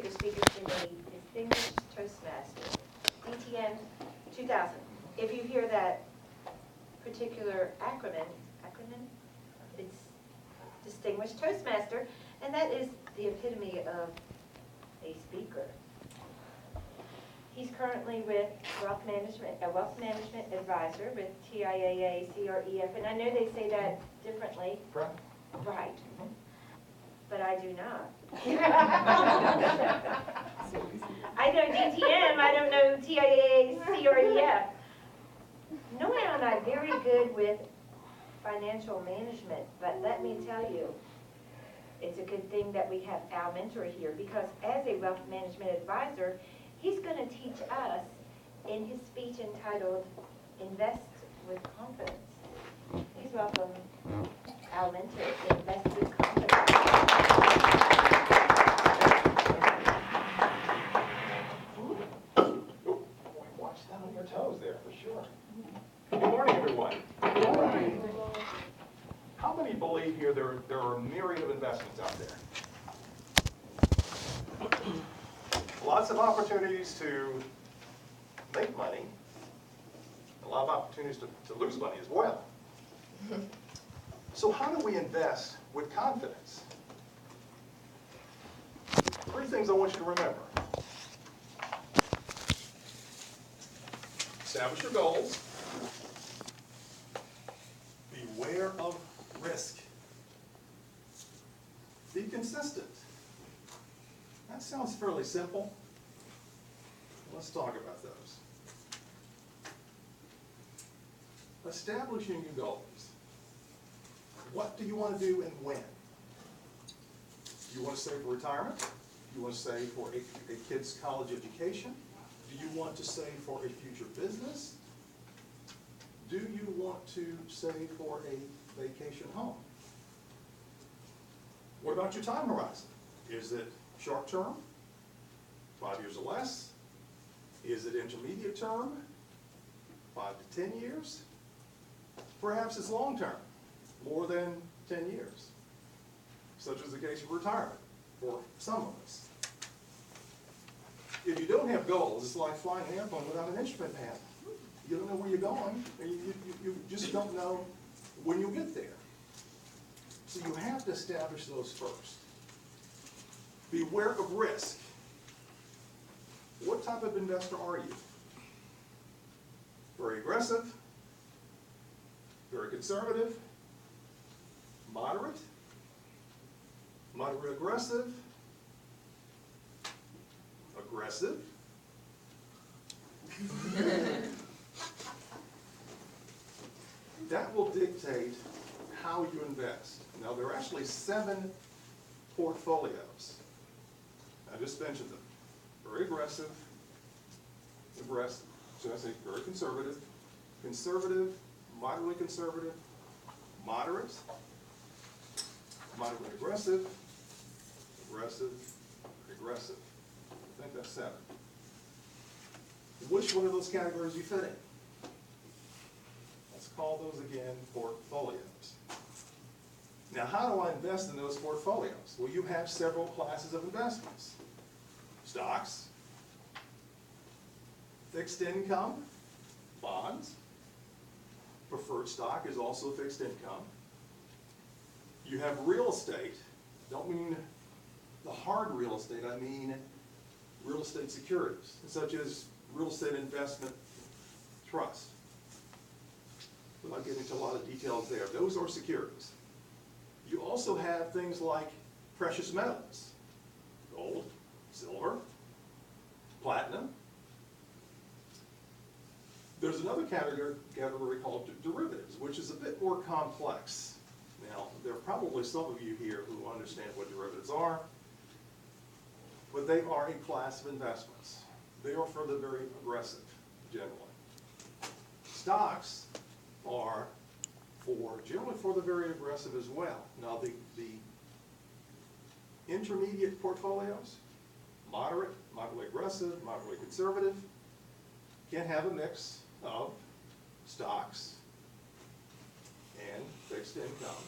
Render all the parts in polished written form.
particular speaker is a Distinguished Toastmaster, DTN 2000. If you hear that particular acronym, it's Distinguished Toastmaster, and that is the epitome of a speaker. He's currently with Wealth Management, a Wealth Management Advisor with TIAA, CREF, and I know they say that differently. Correct. Right. But I do not. I know DTM, I don't know TIAA, CREF. Noelle and I are very good with financial management, but let me tell you, it's a good thing that we have Al Mentor here, because as a wealth management advisor, he's going to teach us in his speech entitled, Invest with Confidence. Please welcome Al Mentor, Invest with Confidence. Watch that on your toes there for sure. Good morning, everyone. Good morning. How many believe here there are a myriad of investments out there? Lots of opportunities to make money, a lot of opportunities to lose money as well. So how do we invest with confidence? 3 things I want you to remember. Establish your goals. Beware of risk. Be consistent. That sounds fairly simple. Let's talk about those. Establishing your goals. What do you want to do and when? Do you want to save for retirement? Do you want to save for a kid's college education? Do you want to save for a future business? Do you want to save for a vacation home? What about your time horizon? Is it short term, 5 years or less? Is it intermediate term, 5 to 10 years? Perhaps it's long term, more than 10 years, such as the case of retirement for some of us. If you don't have goals, it's like flying an airplane without an instrument pad. You don't know where you're going, and you just don't know when you'll get there. So you have to establish those first. Beware of risk. What type of investor are you? Very aggressive? Very conservative? Moderate? Moderate aggressive? Aggressive? That will dictate how you invest. Now, there are actually 7 portfolios. I just mentioned them. Very aggressive, should I say very conservative, conservative, moderately conservative, moderate, moderately aggressive, aggressive, aggressive. I think that's 7. Which one of those categories do you fit in? Let's call those again portfolios. Now, how do I invest in those portfolios? Well, you have several classes of investments. Stocks, fixed income, bonds. Preferred stock is also fixed income. You have real estate. Don't mean the hard real estate, I mean real estate securities, such as real estate investment trust. Without getting into a lot of details there, those are securities. You also have things like precious metals, gold, silver, platinum. There's another category called derivatives, which is a bit more complex. Now, there are probably some of you here who understand what derivatives are, but they are a class of investments. They are for the very aggressive, generally. Stocks are generally for the very aggressive as well. Now, the intermediate portfolios, moderate, moderately aggressive, moderately conservative, can have a mix of stocks and fixed income.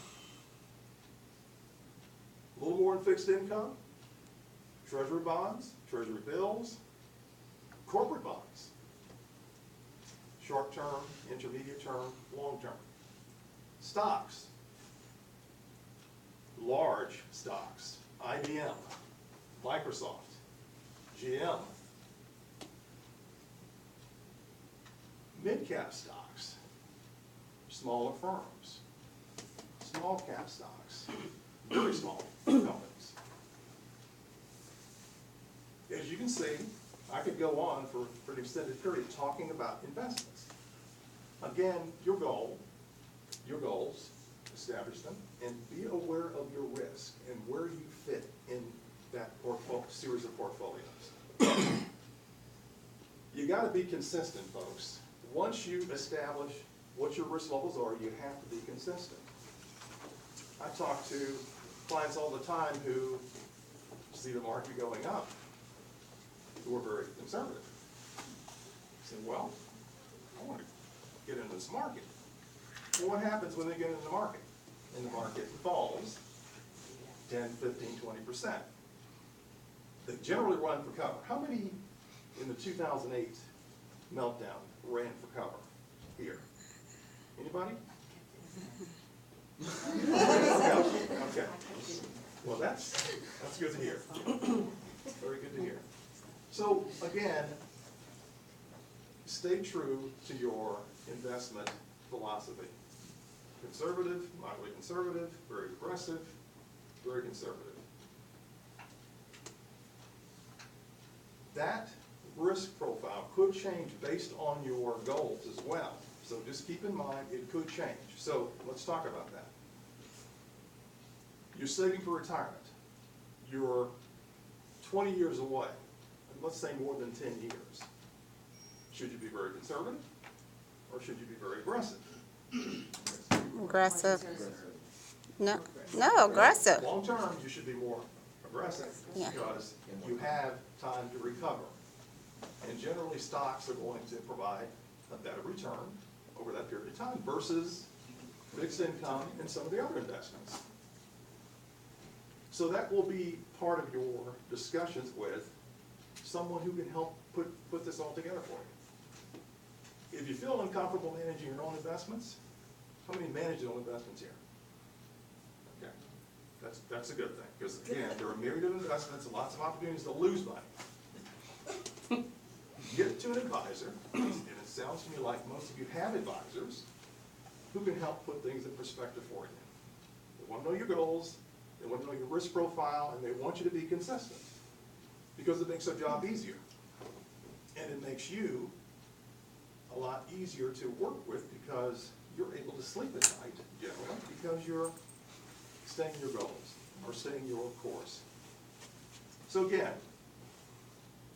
A little more in fixed income, treasury bonds, treasury bills, corporate bonds, short-term, intermediate term, long-term. Stocks, large stocks, IBM, Microsoft, GM. Mid-cap stocks, smaller firms, small cap stocks, very small companies. As you can see, I could go on for an extended period talking about investments. Again, your goals, establish them, and be aware of your risk and where you fit in that series of portfolios. You gotta be consistent, folks. Once you establish what your risk levels are, you have to be consistent. I talk to clients all the time who see the market going up, who are very conservative. I say, well, I want to get into this market. Well, what happens when they get into the market? And the market falls 10, 15, 20%. They generally run for cover. How many in the 2008 meltdown ran for cover here? Anybody? Okay. Well, that's good to hear. Very good to hear. So again, stay true to your investment philosophy. Conservative, moderately conservative, very aggressive, very conservative. That risk profile could change based on your goals as well. So just keep in mind, it could change. So let's talk about that. You're saving for retirement. You're 20 years away. Let's say more than 10 years. Should you be very conservative or should you be very aggressive? Aggressive. No, aggressive. Long term, you should be more aggressive Yeah. because you have time to recover. And generally, stocks are going to provide a better return over that period of time versus fixed income and some of the other investments. So that will be part of your discussions with someone who can help put this all together for you. If you feel uncomfortable managing your own investments, how many manage your own investments here? Okay, that's a good thing, because again, there are myriad of investments and lots of opportunities to lose money. Get to an advisor, and it sounds to me like most of you have advisors who can help put things in perspective for you. They want to know your goals, they want to know your risk profile, and they want you to be consistent because it makes their job easier. And it makes you a lot easier to work with because you're able to sleep at night, generally, because you're staying your goals or staying your course. So again,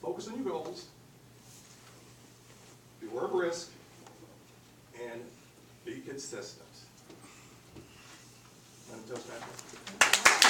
focus on your goals, be aware of risk, and be consistent. Want to Toastmaster?